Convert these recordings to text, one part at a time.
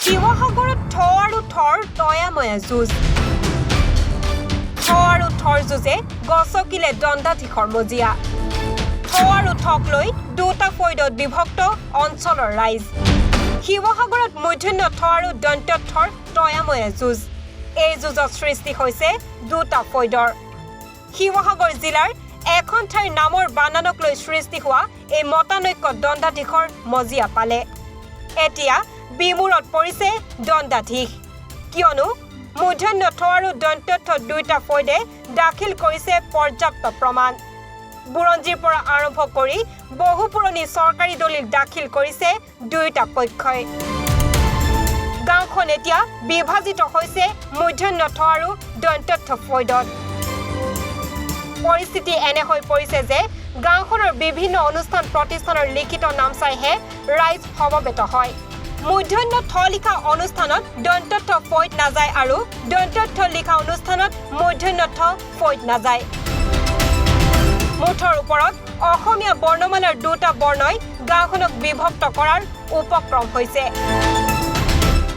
শিৱসাগৰত ঠ আৰু থৰ তয়াময়া যুঁজ ঠ আৰু থৰ যুঁজে গছকিলে দণ্ডাধীশৰ মজিয়া ঠ আৰু থক লৈ দুটা ফৈদত বিভক্ত অঞ্চলৰ ৰাইজ শিৱসাগৰত মূৰ্ধন্য ঠ আৰু দন্ত থৰ তয়াময়া যুঁজ এই যুঁজত সৃষ্টি হৈছে দুটা ফৈদৰ শিৱসাগৰ জিলাৰ এখন ঠাইৰ নামৰ বানানক লৈ সৃষ্টি হোৱা এই মতানৈক্য দণ্ডাধীশৰ মজিয়া পালে এতিয়া বিমূৰত পৰিছে দণ্ডাধীশ কিয়নো মূৰ্ধন্য ঠ আৰু দন্ত থ দুটা ফৈদে দাখিল কৰিছে পৰ্যাপ্ত প্ৰমাণ বুৰঞ্জীৰ পৰা আৰম্ভ কৰি বহু পুৰণি চৰকাৰী দলিল দাখিল কৰিছে দুটা পক্ষই গাঁওখন এতিয়া বিভাজিত হৈছে মূৰ্ধন্য ঠ আৰু দন্ত থ ফৈদত পৰিস্থিতি এনে হৈ পৰিছে যে গাঁওখনৰ বিভিন্ন অনুষ্ঠান প্ৰতিষ্ঠানৰ লিখিত নাম চাইহে ৰাইজ সমবেত হয় মূৰ্ধন্য ঠ লিখা অনুষ্ঠানত দন্ত থ ফৈদ নাযায় আৰু দন্ত থ লিখা অনুষ্ঠানত মূৰ্ধন্য থ ফৈদ নাযায় মুঠৰ ওপৰত অসমীয়া বৰ্ণমালাৰ দুটা বৰ্ণই গাঁওখনক বিভক্ত কৰাৰ উপক্ৰম হৈছে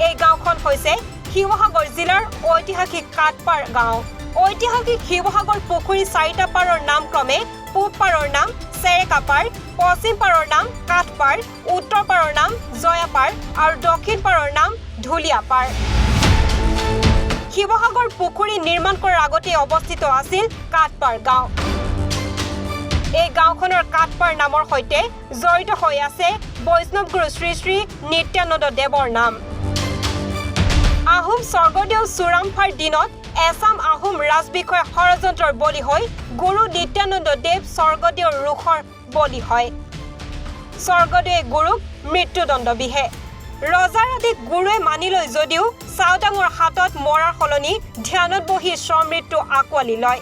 এই গাঁওখন হৈছে শিৱসাগৰ জিলাৰ ঐতিহাসিক কাটপাৰ গাঁও ঐতিহাসিক শিৱসাগৰ পুখুৰী চাৰিটা পাৰৰ নাম ক্ৰমে পূব পাৰৰ নাম চেৰেকাপাৰ পশ্চিম পাৰৰ নাম কাঠপাৰ উত্তৰ পাৰৰ নাম জয়াপাৰ আৰু দক্ষিণ পাৰৰ নাম ঢুলীয়াপাৰ শিৱসাগৰ পুখুৰী নিৰ্মাণ কৰাৰ আগতে অৱস্থিত আছিল কাটপাৰ গাঁও এই গাঁওখনৰ কাটপাৰ নামৰ সৈতে জড়িত হৈ আছে বৈষ্ণৱ গুৰু শ্ৰী শ্ৰী নিত্যানন্দ দেৱৰ নাম আহোম স্বৰ্গদেউ চুৰামফাৰ দিনত এছাম আহোম ৰাজবিষয়া ষড়যন্ত্ৰৰ বলি হৈ গুৰু নিত্যানন্দ দেৱ স্বৰ্গদেউৰ ৰোষৰ বলি হয় স্বৰ্গদেৱে গুৰুক মৃত্যুদণ্ড বিহে ৰজাৰ আদিক গুৰুৱে মানি লৈ যদিও চাওদাঙৰ হাতত মৰাৰ সলনি ধ্যানত বহি স্বমৃত্যু আঁকোৱালি লয়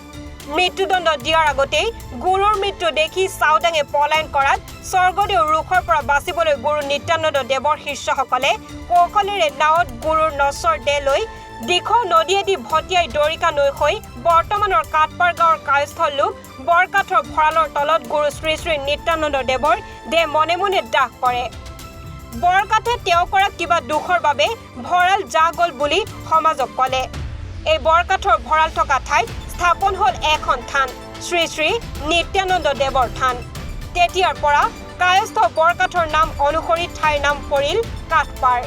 মৃত্যুদণ্ড দিয়াৰ আগতেই গুৰুৰ মৃত্যু দেখি চাওদাঙে পলায়ন কৰাত স্বৰ্গদেউৰ ৰোষৰ পৰা বাচিবলৈ গুৰু নিত্যানন্দ দেৱৰ শিষ্যসকলে কৌশলেৰে নাৱত গুৰুৰ নশ্বৰ দেহ লৈ দিখৌ নদীয়েদি ভটিয়াই দৰিকা নৈ হৈ বৰ্তমানৰ কাটপাৰ গাঁৱৰ কায়স্থ লোক বৰকাঠৰ ভঁৰালৰ তলত গুৰু শ্ৰী শ্ৰী নিত্যানন্দ দেৱৰ দেহ মনে মনে দাহ কৰে বৰকাঠে তেওঁ কৰা কিবা দুখৰ বাবে ভঁৰাল যা গ'ল বুলি সমাজক ক'লে এই বৰকাঠৰ ভঁৰাল থকা ঠাইত স্থাপন হ'ল এখন থান শ্ৰী শ্ৰী নিত্যানন্দ দেৱৰ থান তেতিয়াৰ পৰা কায়স্থ বৰকাঠৰ নাম অনুসৰি ঠাইৰ নাম পৰিল কাঠপাৰ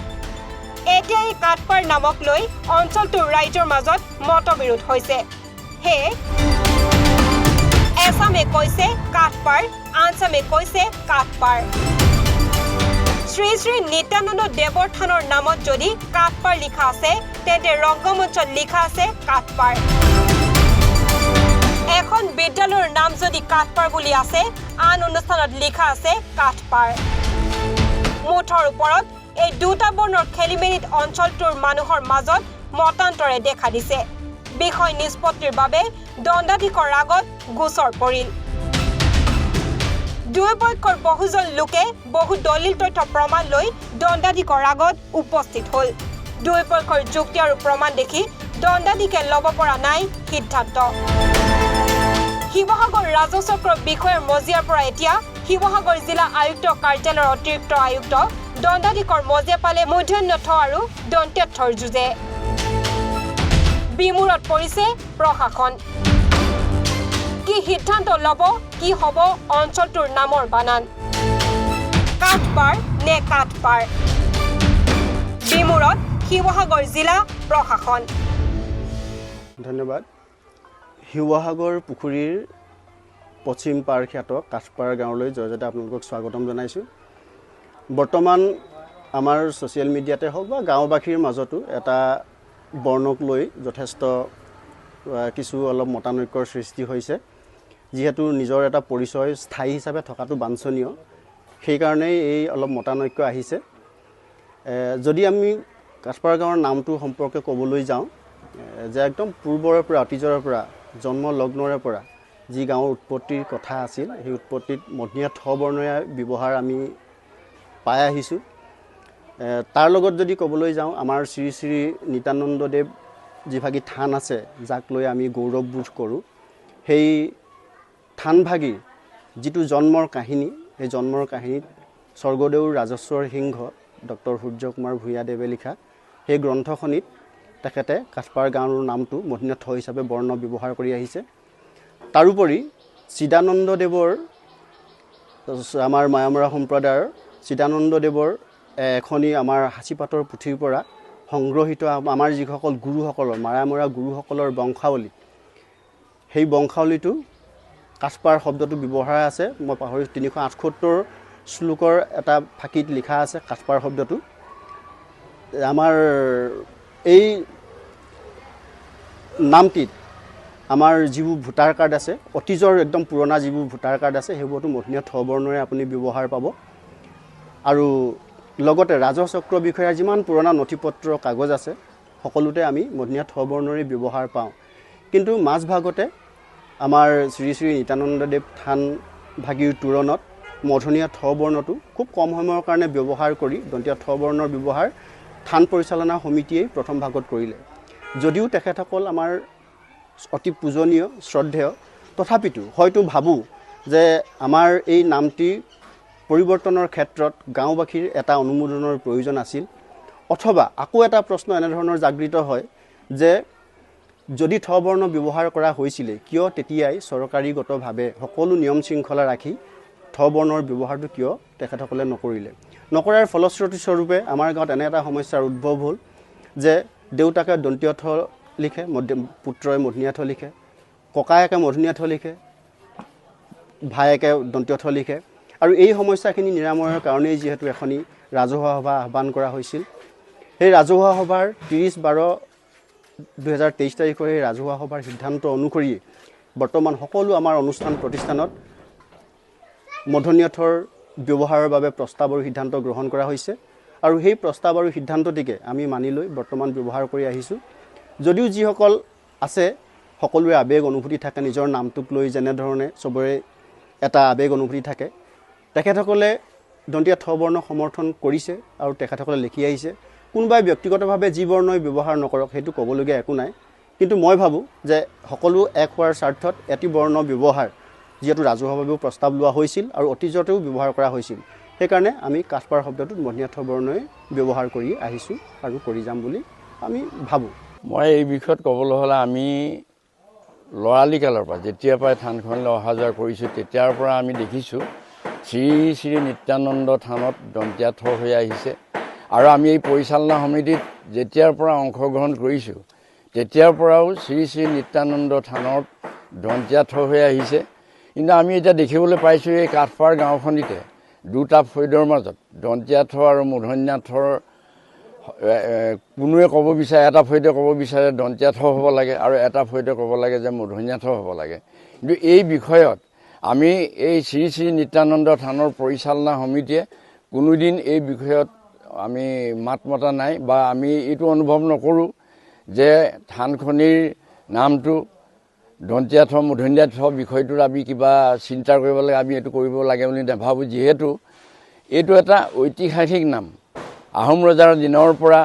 এতিয়া এই কাটপাৰ নামক লৈ অঞ্চলটোৰ ৰাইজৰ মাজত মতবিৰোধ হৈছে সেয়ে এছামে কৈছে কাঠপাৰ আনচামে কৈছে কাটপাৰ শ্ৰী শ্ৰী নিত্যানন্দ দেৱৰ থানৰ নামত যদি কাটপাৰ লিখা আছে তেন্তে ৰংগমঞ্চত লিখা আছে কাটপাৰ এখন বিদ্যালয়ৰ নাম যদি কাটপাৰ বুলি আছে আন অনুষ্ঠানত লিখা আছে কাঠপাৰ মুঠৰ ওপৰত এই দুটা বৰ্ণৰ খেলিমেলিত অঞ্চলটোৰ মানুহৰ মাজত মতান্তৰে দেখা দিছে বিষয় নিষ্পত্তিৰ বাবে দণ্ডাধীশৰ আগত গোচৰ পৰিল দুই পক্ষৰ বহুজন লোকে বহু দলিল তথ্য প্ৰমাণ লৈ দণ্ডাধীশৰ আগত উপস্থিত হ'ল দুই পক্ষৰ যুক্তি আৰু প্ৰমাণ দেখি দণ্ডাধীশে ল'ব পৰা নাই সিদ্ধান্ত শিৱসাগৰ ৰাজচক্ৰৰ বিষয়ৰ মজিয়াৰ পৰা এতিয়া শিৱসাগৰ জিলা আয়ুক্ত কাৰ্যালয়ৰ অতিৰিক্ত আয়ুক্ত দণ্ডাধীশৰ মজিয়া পালে মূৰ্ধন্য ঠ আৰু দন্ত থৰ যুঁজে বিমূৰত পৰিছে প্ৰশাসন কি সিদ্ধান্ত ল'ব কি হ'ব অঞ্চলটোৰ নামৰ বানান কাঠপাৰ নে কাঠপাৰ বিমূৰত শিৱসাগৰ জিলা প্ৰশাসন ধন্যবাদ শিৱসাগৰ পুখুৰীৰ পশ্চিম পাৰ খ্যাত কাঠপাৰ গাঁৱলৈ জয়জতে আপোনালোকক স্বাগতম জনাইছোঁ বৰ্তমান আমাৰ ছ'চিয়েল মিডিয়াতে হওক বা গাঁওবাসীৰ মাজতো এটা বৰ্ণক লৈ যথেষ্ট কিছু অলপ মতানৈক্যৰ সৃষ্টি হৈছে যিহেতু নিজৰ এটা পৰিচয় স্থায়ী হিচাপে থকাটো বাঞ্ছনীয় সেইকাৰণেই এই অলপ মতানৈক্য আহিছে যদি আমি কাঠপাৰ গাঁৱৰ নামটো সম্পৰ্কে ক'বলৈ যাওঁ যে একদম পূৰ্বৰে পৰা অতীজৰে পৰা জন্ম লগ্নৰে পৰা যি গাঁৱৰ উৎপত্তিৰ কথা আছিল সেই উৎপত্তিত মধ্যমীয়া ঠ বৰ্ণৰ ব্যৱহাৰ আমি পাই আহিছোঁ তাৰ লগত যদি ক'বলৈ যাওঁ আমাৰ শ্ৰী শ্ৰী নিত্যানন্দ দেৱ যিভাগী থান আছে যাক লৈ আমি গৌৰৱবোধ কৰোঁ সেই থানভাগীৰ যিটো জন্মৰ কাহিনী সেই জন্মৰ কাহিনীত স্বৰ্গদেউ ৰাজেশ্বৰ সিংহ ডক্টৰ সূৰ্য কুমাৰ ভূঞাদেৱে লিখা সেই গ্ৰন্থখনিত তেখেতে কাঠপাৰ গাঁৱৰ নামটো মধুনীয়া থ হিচাপে বৰ্ণ ব্যৱহাৰ কৰি আহিছে। তাৰোপৰি চিদানন্দদেৱৰ আমাৰ মায়ামৰা সম্প্ৰদায়ৰ চিদানন্দদেৱৰ এখনি আমাৰ হাঁচিপাতৰ পুথিৰ পৰা সংগ্ৰহিত আমাৰ যিসকল গুৰুসকলৰ মায়ামৰা গুৰুসকলৰ বংশাৱলী, সেই বংশাৱলীটো কাঠপাৰ শব্দটো ব্যৱহাৰ আছে। মই পাহৰি 378 শ্লোকৰ এটা ফাঁকিত লিখা আছে কাঠপাৰ শব্দটো। আমাৰ এই নামটিত আমাৰ যিবোৰ ভোটাৰ কাৰ্ড আছে, অতীজৰ একদম পুৰণা যিবোৰ ভোটাৰ কাৰ্ড আছে, সেইবোৰতো মধুনীয়া থ বৰ্ণৰে আপুনি ব্যৱহাৰ পাব। আৰু লগতে ৰাজহ চক্ৰ বিষয়াৰ যিমান পুৰণা নথি পত্ৰ কাগজ আছে সকলোতে আমি মধুনীয়া থ বৰ্ণৰে ব্যৱহাৰ পাওঁ। কিন্তু মাজভাগতে আমাৰ শ্ৰী শ্ৰী নিত্যানন্দদেৱ থান ভাগিৰ তোৰণত মধুনীয়া থ বৰ্ণটো খুব কম সময়ৰ কাৰণে ব্যৱহাৰ কৰি দন্তীয়া থ বৰ্ণৰ ব্যৱহাৰ থান পৰিচালনা সমিতিয়েই প্ৰথম ভাগত কৰিলে। যদিও তেখেতসকল আমাৰ অতি পূজনীয় শ্ৰদ্ধেয়, তথাপিতো হয়তো ভাবোঁ যে আমাৰ এই নামটি পৰিৱৰ্তনৰ ক্ষেত্ৰত গাঁওবাসীৰ এটা অনুমোদনৰ প্ৰয়োজন আছিল। অথবা আকৌ এটা প্ৰশ্ন এনেধৰণৰ জাগৃত হয় যে যদি থ বৰ্ণ ব্যৱহাৰ কৰা হৈছিলে, কিয় তেতিয়াই চৰকাৰীগতভাৱে সকলো নিয়ম শৃংখলা ৰাখি থ বৰ্ণৰ ব্যৱহাৰটো কিয় তেখেতসকলে নকৰিলে? নকৰাৰ ফলশ্ৰুতিস্বৰূপে আমাৰ গাঁৱত এনে এটা সমস্যাৰ উদ্ভৱ হ'ল যে দেউতাকে দন্তীয় থ লিখে, পুত্ৰই মধুনীয়া থ লিখে, ককায়েকে মধুনীয়া থ লিখে, ভায়েকে দন্তীয় থ লিখে। আৰু এই সমস্যাখিনি নিৰাময়ৰ কাৰণেই যিহেতু এখনি ৰাজহুৱা সভা আহ্বান কৰা হৈছিল, সেই ৰাজহুৱা সভাৰ 30/12/2023 তাৰিখৰ এই ৰাজহুৱা সভাৰ সিদ্ধান্ত অনুসৰিয়ে বৰ্তমান সকলো আমাৰ অনুষ্ঠান প্ৰতিষ্ঠানত মধুনীয়া থৰ ব্যৱহাৰৰ বাবে প্ৰস্তাৱ আৰু সিদ্ধান্ত গ্ৰহণ কৰা হৈছে। আৰু সেই প্ৰস্তাৱ আৰু সিদ্ধান্তটিকে আমি মানি লৈ বৰ্তমান ব্যৱহাৰ কৰি আহিছোঁ। যদিও যিসকল আছে সকলোৰে আৱেগ অনুভূতি থাকে নিজৰ নামটোক লৈ, যেনেধৰণে চবৰে এটা আৱেগ অনুভূতি থাকে, তেখেতসকলে দন্তীয়া থ বৰ্ণ সমৰ্থন কৰিছে আৰু তেখেতসকলে লিখি আহিছে। কোনোবাই ব্যক্তিগতভাৱে যি বৰ্ণই ব্যৱহাৰ নকৰক সেইটো ক'বলগীয়া একো নাই। কিন্তু মই ভাবোঁ যে সকলো এক হোৱাৰ স্বাৰ্থত এটি বৰ্ণ ব্যৱহাৰ যিহেতু ৰাজহুৱাভাৱেও প্ৰস্তাৱ লোৱা হৈছিল আৰু অতীজতেও ব্যৱহাৰ কৰা হৈছিল, সেইকাৰণে আমি কাঠপাৰ শব্দটোত মধুনীয়া থ বৰ্ণই ব্যৱহাৰ কৰি আহিছোঁ আৰু কৰি যাম বুলি আমি ভাবোঁ। মই এই বিষয়ত ক'বলৈ হ'লে আমি ল'ৰালিকালৰ পৰা যেতিয়াৰ পৰাই থানখনলৈ অহা যোৱা কৰিছোঁ তেতিয়াৰ পৰা আমি দেখিছোঁ শ্ৰী শ্ৰী নিত্যানন্দ থানত দন্তীয়া থ হৈ আহিছে। আৰু আমি এই পৰিচালনা সমিতিত যেতিয়াৰ পৰা অংশগ্ৰহণ কৰিছোঁ তেতিয়াৰ পৰাও শ্ৰী শ্ৰী নিত্যানন্দ থানত দন্তীয়া থ হৈ আহিছে। কিন্তু আমি এতিয়া দেখিবলৈ পাইছোঁ এই কাঠপাৰ গাঁওখনিতে দুটা ফৈদৰ মাজত দন্তীয়া থ আৰু মূৰ্ধন্য থৰ কোনোৱে ক'ব বিচাৰে, এটা ফৈদে ক'ব বিচাৰে দন্তীয়া থ হ'ব লাগে আৰু এটা ফৈদে ক'ব লাগে যে মূৰ্ধন্য থ হ'ব লাগে। কিন্তু এই বিষয়ত আমি এই শ্ৰী শ্ৰী নিত্যানন্দ থানৰ পৰিচালনা সমিতিয়ে কোনোদিন এই বিষয়ত আমি মাত মতা নাই বা আমি এইটো অনুভৱ নকৰোঁ যে থানখনিৰ নামটো দন্তীয়া থ মূৰ্ধন্য থ বিষয়টোত আমি কিবা চিন্তা কৰিব লাগে, আমি এইটো কৰিব লাগে বুলি নাভাবোঁ। যিহেতু এইটো এটা ঐতিহাসিক নাম, আহোম ৰজাৰ দিনৰ পৰা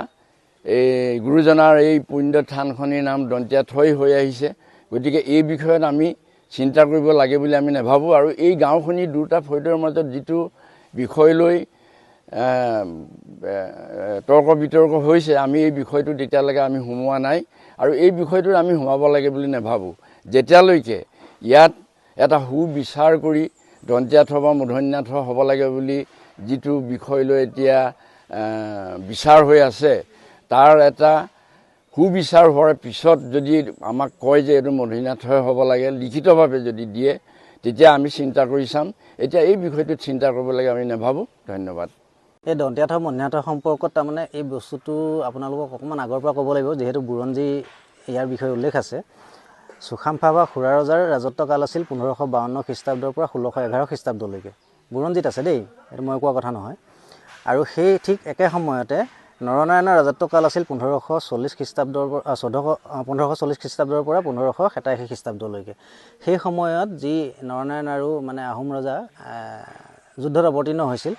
এই গুৰুজনাৰ এই পুণ্য থানখনিৰ নাম দন্তীয়া থই হৈ আহিছে। গতিকে এই বিষয়ত আমি চিন্তা কৰিব লাগে বুলি আমি নাভাবোঁ। আৰু এই গাঁওখনি দুটা ফৈদৰ মাজত যিটো বিষয় লৈ তৰ্ক বিতৰ্ক হৈছে, আমি এই বিষয়টো তেতিয়ালৈকে আমি সোমোৱা নাই আৰু এই বিষয়টোত আমি সোমাব লাগে বুলি নাভাবোঁ। যেতিয়ালৈকে ইয়াত এটা সুবিচাৰ কৰি দন্তীয়া থ বা মূৰ্ধন্য থ হ'ব লাগে বুলি যিটো বিষয় লৈ এতিয়া বিচাৰ হৈ আছে, তাৰ এটা সুবিচাৰ হোৱাৰ পিছত যদি আমাক কয় যে এইটো মূৰ্ধন্য থ হ'ব লাগে, লিখিতভাৱে যদি দিয়ে, তেতিয়া আমি চিন্তা কৰি চাম। এতিয়া এই বিষয়টোত চিন্তা কৰিব লাগে আমি নাভাবোঁ। ধন্যবাদ। এই দন্তীয়া থ মূৰ্ধন্য থ সম্পৰ্কত তাৰমানে এই বস্তুটো আপোনালোকক অকণমান আগৰ পৰা ক'ব লাগিব, যিহেতু বুৰঞ্জী ইয়াৰ বিষয়ে উল্লেখ আছে। চুকাফা বা খুৰা ৰজাৰ ৰাজত্বকাল আছিল 1552 খ্ৰীষ্টাব্দৰ পৰা 1611 খ্ৰীষ্টাব্দলৈকে। বুৰঞ্জীত আছে দেই, এইটো মই কোৱা কথা নহয়। আৰু সেই ঠিক একে সময়তে নৰনাৰায়ণৰ ৰাজত্বকাল আছিল 1540 খ্ৰীষ্টাব্দৰ পৰা 1540 খ্ৰীষ্টাব্দৰ পৰা 1587 খ্ৰীষ্টাব্দলৈকে। সেই সময়ত যি নৰনাৰায়ণ আৰু মানে আহোম ৰজা যুদ্ধত অৱতীৰ্ণ হৈছিল,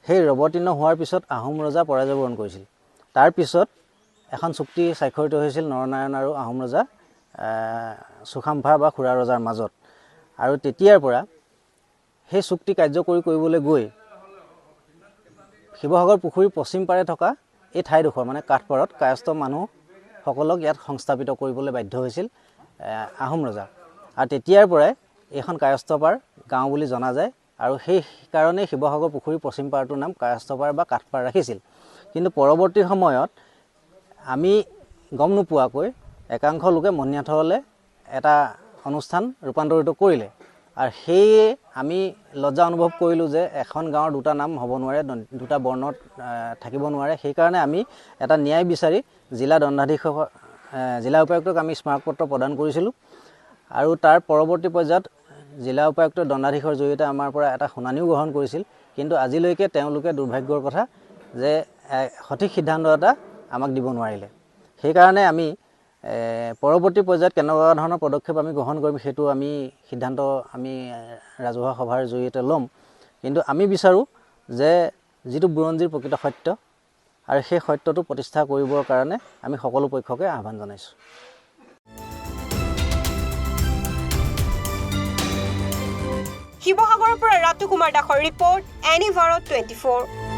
সেই অৱতীৰ্ণ হোৱাৰ পিছত আহোম ৰজা পৰাজয় বৰণ কৰিছিল। তাৰপিছত এখন চুক্তি স্বাক্ষৰিত হৈছিল নৰনাৰায়ণ আৰু আহোম ৰজা চুকাফা বা খুৰা ৰজাৰ মাজত। আৰু তেতিয়াৰ পৰা সেই চুক্তি কাৰ্যকৰী কৰিবলৈ গৈ শিৱসাগৰ পুখুৰীৰ পশ্চিম পাৰে থকা এই ঠাইডোখৰ মানে কাঠপাৰত কায়স্থ মানুহসকলক ইয়াত সংস্থাপিত কৰিবলৈ বাধ্য হৈছিল আহোম ৰজা। আৰু তেতিয়াৰ পৰাই এইখন কায়স্থপাৰ গাঁও বুলি জনা যায় আৰু সেই কাৰণেই শিৱসাগৰ পুখুৰীৰ পশ্চিম পাৰটোৰ নাম কায়স্থপাৰ বা কাঠপাৰ ৰাখিছিল। কিন্তু পৰৱৰ্তী সময়ত আমি গম নোপোৱাকৈ একাংশ লোকে মণিনাথলৈ এটা অনুষ্ঠান ৰূপান্তৰিত কৰিলে আৰু সেয়ে আমি লজ্জা অনুভৱ কৰিলোঁ যে এখন গাঁৱৰ দুটা নাম হ'ব নোৱাৰে, দুটা বৰ্ণত থাকিব নোৱাৰে। সেইকাৰণে আমি এটা ন্যায় বিচাৰি জিলা দণ্ডাধীশক জিলা উপায়ুক্তক আমি স্মাৰকপত্ৰ প্ৰদান কৰিছিলোঁ আৰু তাৰ পৰৱৰ্তী পৰ্যায়ত জিলা উপায়ুক্ত দণ্ডাধীশৰ জৰিয়তে আমাৰ পৰা এটা শুনানিও গ্ৰহণ কৰিছিল। কিন্তু আজিলৈকে তেওঁলোকে দুৰ্ভাগ্যৰ কথা যে সঠিক সিদ্ধান্ত এটা আমাক দিব নোৱাৰিলে। সেইকাৰণে আমি পৰৱৰ্তী পৰ্যায়ত কেনেকুৱা ধৰণৰ পদক্ষেপ আমি গ্ৰহণ কৰিম সেইটো আমি সিদ্ধান্ত আমি ৰাজহুৱা সভাৰ জৰিয়তে ল'ম। কিন্তু আমি বিচাৰোঁ যে যিটো বুৰঞ্জীৰ প্ৰকৃত সত্য আৰু সেই সত্যটো প্ৰতিষ্ঠা কৰিবৰ কাৰণে আমি সকলো পক্ষকে আহ্বান জনাইছোঁ। শিৱসাগৰৰ পৰা ৰাতু কুমাৰ দাসৰ ৰিপৰ্ট, এনি ভাৰত 24।